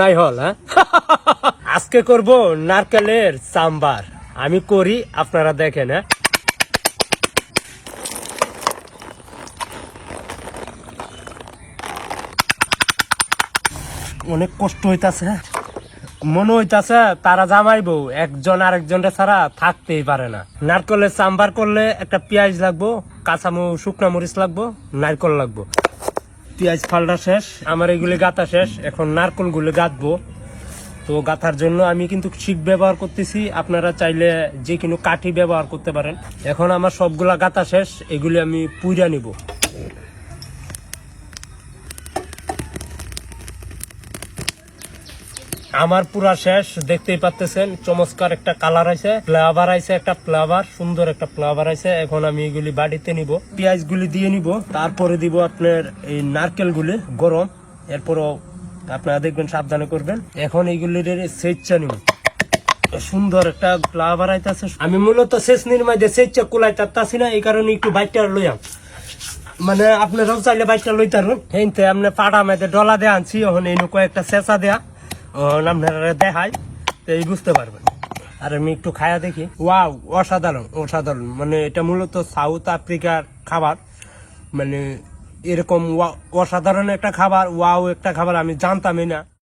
নাই হল হ্যাঁ আজকে করব নারকেলের চাম্বার। আমি করি, আপনারা দেখেন। হ্যাঁ, অনেক কষ্ট হইতাছে, মনে হইতাছে তারা জামাইবো একজন আরেকজনটা ছাড়া থাকতেই পারে না। নারকেলের চাম্বার করলে একটা পেঁয়াজ লাগবো, শুকনা মরিচ লাগবো, নারকেল লাগবো। পেঁয়াজ ফালটা শেষ, আমার এগুলি গাঁথা শেষ। এখন নারকেল গুলো গাঁথবো। তো গাঁথার জন্য আমি কিন্তু শিক ব্যবহার করতেছি, আপনারা চাইলে যে কোনো কাঠি ব্যবহার করতে পারেন। এখন আমার সবগুলা গাঁথা শেষ, এগুলি আমি পুইরা নিব। আমার পুরা শেষ, দেখতেই পাচ্ছেন চমৎকার একটা কালার আছে, ফ্লেভার আছে, একটা ফ্লেভার, সুন্দর একটা ফ্লেভার আছে। এখন আমি এগুলি বাড়িতে নিব, পেঁয়াজ গুলি দিয়ে নিব, তারপরে দিব আপনার এই নারকেল গুলি গরম। এরপরও আপনারা দেখবেন, সাবধানে করবেন। এখন এইগুলির সেচা নিব, সুন্দর একটা ফ্লেভার আইতাছে। আমি মূলত শেষ নির্মাইতে সেচা কুলাই তারতাছি না, এই কারণে একটু বাইকটা লইয়াম। মানে আপনারাও চাইলে বাইকটা লইতারুন। হেনতে আপনি পাড়া মেয়েতে ডলা দেয়া আনছি, এখন এই কয়েকটা চেঁচা দেয়া আপনারা দেখাই, তো এই বুঝতে পারবেন। আর আমি একটু খায়া দেখি। ওয়াও, অসাধারণ অসাধারণ। মানে এটা মূলত সাউথ আফ্রিকার খাবার, মানে এরকম অসাধারণ একটা খাবার, ওয়াও একটা খাবার আমি জানতামই না।